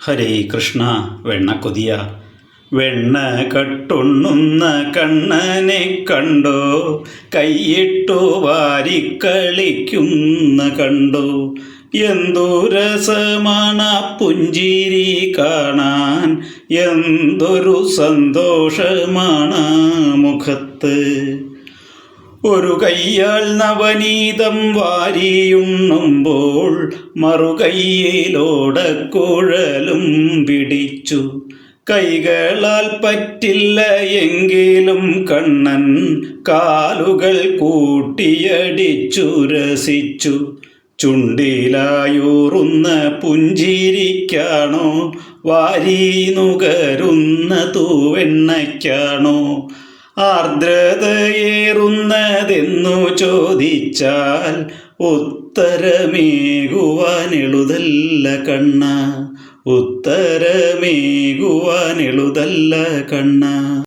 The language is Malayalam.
ഹരേ കൃഷ്ണ. വെണ്ണക്കൊതിയ വെണ്ണ കട്ടുണ്ണുന്ന കണ്ണനെ കണ്ടോ, കൈയിട്ടു വാരിക്കളിക്കുന്ന കണ്ടോ. എന്തു രസമാണ് പുഞ്ചിരി കാണാൻ, എന്തൊരു സന്തോഷമാണ് മുഖത്ത്. ഒരു കയ്യാൽ നവനീതം വാരിയുണ്ണുമ്പോൾ മറുകൈയിലോടക്കുഴലും പിടിച്ചു. കൈകളാൽ പറ്റില്ല എങ്കിലും കണ്ണൻ കാലുകൾ കൂട്ടിയടിച്ചു രസിച്ചു. ചുണ്ടിലായൂറുന്ന പുഞ്ചിരിക്കാണോ, വാരി നുകരുന്ന തൂവെണ്ണയ്ക്കാണോ, ആർദ്രതയേറുന്നതെന്നു ചോദിച്ചാൽ ഉത്തരമേകുവാനെളുതല്ല കണ്ണ, ഉത്തരമേകുവാനെളുതല്ല കണ്ണ.